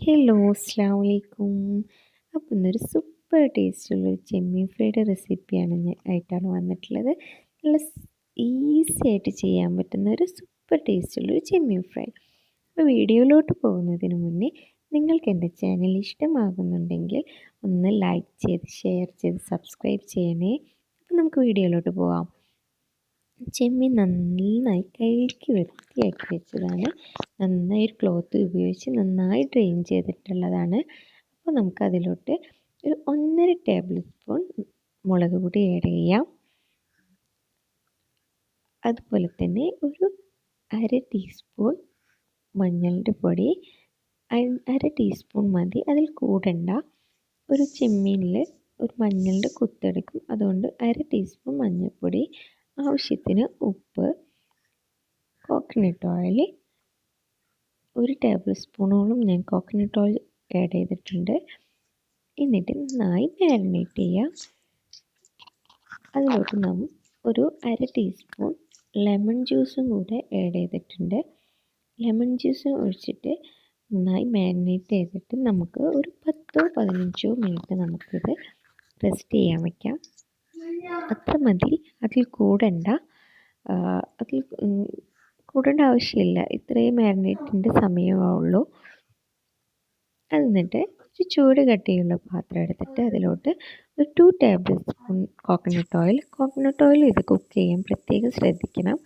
Hello, അസ്സലാമു അലൈക്കും. അപ്പോൾ ഇന്നൊരു സൂപ്പർ ടേസ്റ്റുള്ളൊരു ചെമ്മീൻ ഫ്രൈഡ് റെസിപ്പിയാണ് ആയിട്ടാണ് വന്നിട്ടുള്ളത്. നല്ല ഈസി ആയിട്ട് ചെയ്യാൻ പറ്റുന്ന ഒരു സൂപ്പർ ടേസ്റ്റുള്ളൊരു ചെമ്മീൻ ഫ്രൈ. അപ്പോൾ വീഡിയോയിലോട്ട് പോകുന്നതിന് മുന്നേ നിങ്ങൾക്ക് എൻ്റെ ചാനൽ ഇഷ്ടമാകുന്നുണ്ടെങ്കിൽ ഒന്ന് ലൈക്ക് ചെയ്ത് ഷെയർ ചെയ്ത് സബ്സ്ക്രൈബ് ചെയ്യണേ. അപ്പോൾ നമുക്ക് വീഡിയോയിലോട്ട് പോകാം. ചെമ്മീൻ നന്നായി കഴുകി വൃത്തിയാക്കി വെച്ചതാണ്. നന്നായി ഒരു ക്ലോത്ത് ഉപയോഗിച്ച് നന്നായി ഡ്രെയിൻ ചെയ്തിട്ടുള്ളതാണ്. അപ്പോൾ നമുക്കതിലോട്ട് ഒരു 1.5 ടേബിൾ സ്പൂൺ മുളക് പൊടി ആഡ് ചെയ്യാം. അതുപോലെ തന്നെ ഒരു 1/2 ടീസ്പൂൺ മഞ്ഞളുടെ പൊടി, 1/2 ടീസ്പൂൺ മതി, അതിൽ കൂടണ്ട. ഒരു ചെമ്മീനിൽ ഒരു മഞ്ഞളുടെ കുത്തെടുക്കും, അതുകൊണ്ട് 1/2 ടീസ്പൂൺ മഞ്ഞൾപ്പൊടി, ആവശ്യത്തിന് ഉപ്പ്, കോക്കനട്ട് ഓയിൽ 1 ടേബിൾ സ്പൂണോളം ഞാൻ കോക്കനട്ട് ഓയിൽ ആഡ് ചെയ്തിട്ടുണ്ട്. എന്നിട്ട് നന്നായി മാരിനേറ്റ് ചെയ്യാം. അതിലോട്ട് നമ്മൾ ഒരു 1/2 ടീസ്പൂൺ ലെമൺ ജ്യൂസും കൂടെ ആഡ് ചെയ്തിട്ടുണ്ട്. ലെമൺ ജ്യൂസ് ഒഴിച്ചിട്ട് നന്നായി മാരിനേറ്റ് ചെയ്തിട്ട് നമുക്ക് ഒരു 10-15 മിനിറ്റ് നമുക്കിത് റെസ്റ്റ് ചെയ്യാൻ വയ്ക്കാം. അത്ര മതി, അതിൽ കൂടണ്ട. അതിൽ കൂടേണ്ട ആവശ്യമില്ല, ഇത്രയും മാരിനേറ്റിൻ്റെ സമയമുള്ളൂ. എന്നിട്ട് ഒരു ചൂട് കട്ടിയുള്ള പാത്രം എടുത്തിട്ട് അതിലോട്ട് ഒരു 2 ടേബിൾ സ്പൂൺ കോക്കനട്ട് ഓയിൽ ഇത് കുക്ക് ചെയ്യാൻ പ്രത്യേകം ശ്രദ്ധിക്കണം.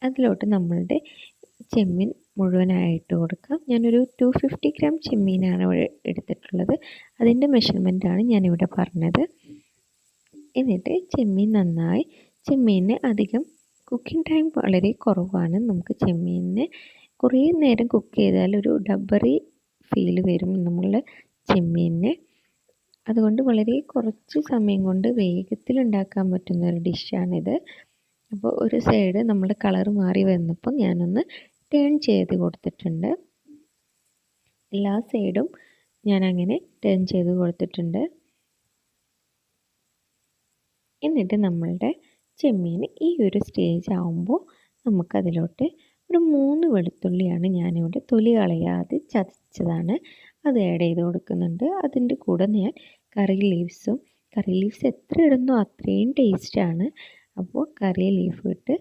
അതിലോട്ട് നമ്മളുടെ ചെമ്മീൻ മുഴുവനായിട്ട് കൊടുക്കാം. ഞാനൊരു 250 ഗ്രാം ചെമ്മീനാണ് എടുത്തിട്ടുള്ളത്. അതിൻ്റെ മെഷർമെൻറ്റാണ് ഞാനിവിടെ പറഞ്ഞത്. എന്നിട്ട് ചെമ്മീനെ അധികം കുക്കിംഗ് ടൈം വളരെ കുറവാണ്. നമുക്ക് ചെമ്മീനിനെ കുറേ നേരം കുക്ക് ചെയ്താൽ ഒരു ഡബറി ഫീൽ വരും നമ്മളുടെ ചെമ്മീനിന്. അതുകൊണ്ട് വളരെ കുറച്ച് സമയം കൊണ്ട് വേഗത്തിൽ ഉണ്ടാക്കാൻ പറ്റുന്ന ഒരു ഡിഷാണിത്. അപ്പോൾ ഒരു സൈഡ് നമ്മുടെ കളർ മാറി വന്നപ്പോൾ ഞാനൊന്ന് ടേൺ ചെയ്ത് കൊടുത്തിട്ടുണ്ട്. എല്ലാ സൈഡും ഞാനങ്ങനെ ടേൺ ചെയ്ത് കൊടുത്തിട്ടുണ്ട്. എന്നിട്ട് നമ്മളുടെ ചെമ്മീൻ ഈ ഒരു സ്റ്റേജ് ആകുമ്പോൾ നമുക്കതിലോട്ട് ഒരു 3 വെളുത്തുള്ളിയാണ് ഞാനിവിടെ തൊലി കളയാതെ ചതച്ചതാണ്, അത് ആഡ് ചെയ്ത് കൊടുക്കുന്നുണ്ട്. അതിൻ്റെ കൂടെ ഞാൻ കറി ലീവ്സ് എത്ര ഇടുന്നോ അത്രയും ടേസ്റ്റാണ്. അപ്പോൾ കറി ലീഫ് ഇട്ട്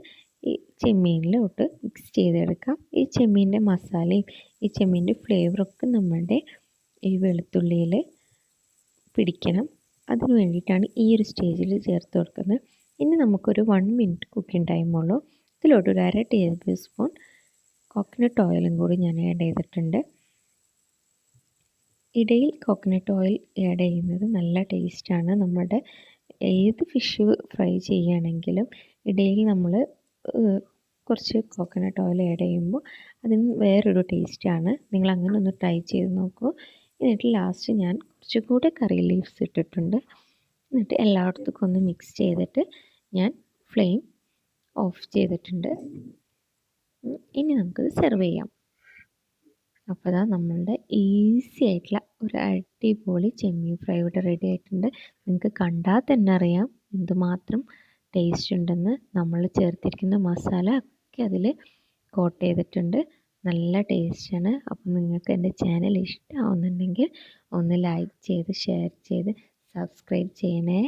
ഈ ചെമ്മീനിലോട്ട് മിക്സ് ചെയ്തെടുക്കാം. ഈ ചെമ്മീൻ്റെ മസാലയും ഈ ചെമ്മീൻ്റെ ഫ്ലേവറൊക്കെ നമ്മളുടെ ഈ വെളുത്തുള്ളിയിൽ പിടിക്കണം. അതിന് വേണ്ടിയിട്ടാണ് ഈ ഒരു സ്റ്റേജിൽ ചേർത്ത് കൊടുക്കുന്നത്. ഇനി നമുക്കൊരു 1 മിനിറ്റ് കുക്കിംഗ് ടൈമുള്ളൂ. ഇതിലോട്ട് ഒരു 1/2 ടേബിൾ സ്പൂൺ കോക്കനട്ട് ഓയിലും കൂടി ഞാൻ ആഡ് ചെയ്തിട്ടുണ്ട്. ഇടയിൽ കോക്കനട്ട് ഓയിൽ ആഡ് ചെയ്യുന്നത് നല്ല ടേസ്റ്റാണ്. നമ്മുടെ ഏത് ഫിഷ് ഫ്രൈ ചെയ്യുകയാണെങ്കിലും ഇടയിൽ നമ്മൾ കുറച്ച് കോക്കനട്ട് ഓയിൽ ആഡ് ചെയ്യുമ്പോൾ അതിന് വേറൊരു ടേസ്റ്റാണ്. നിങ്ങൾ അങ്ങനെ ഒന്ന് ട്രൈ ചെയ്ത് നോക്കൂ. എന്നിട്ട് ലാസ്റ്റ് ഞാൻ കുറച്ചുകൂടെ കറി ലീവ്സ് ഇട്ടിട്ടുണ്ട്. എന്നിട്ട് എല്ലായിടത്തേക്കും ഒന്ന് മിക്സ് ചെയ്തിട്ട് ഞാൻ ഫ്ലെയിം ഓഫ് ചെയ്തിട്ടുണ്ട്. ഇനി നമുക്കത് സെർവ് ചെയ്യാം. അപ്പോൾ അതാ നമ്മളുടെ ഈസി ആയിട്ടുള്ള ഒരു അടിപൊളി ചെമ്മീൻ ഫ്രൈ ഇവിടെ റെഡി ആയിട്ടുണ്ട്. നിങ്ങൾക്ക് കണ്ടാൽ തന്നെ അറിയാം എന്തുമാത്രം ടേസ്റ്റ് ഉണ്ടെന്ന്. നമ്മൾ ചേർത്തിരിക്കുന്ന മസാല ഒക്കെ അതിൽ കോട്ട് ചെയ്തിട്ടുണ്ട്. നല്ല ടേസ്റ്റാണ്. അപ്പം നിങ്ങൾക്ക് എൻ്റെ ചാനൽ ഇഷ്ടമാവുന്നുണ്ടെങ്കിൽ ഒന്ന് ലൈക്ക് ചെയ്ത് ഷെയർ ചെയ്ത് സബ്സ്ക്രൈബ് ചെയ്യണേ.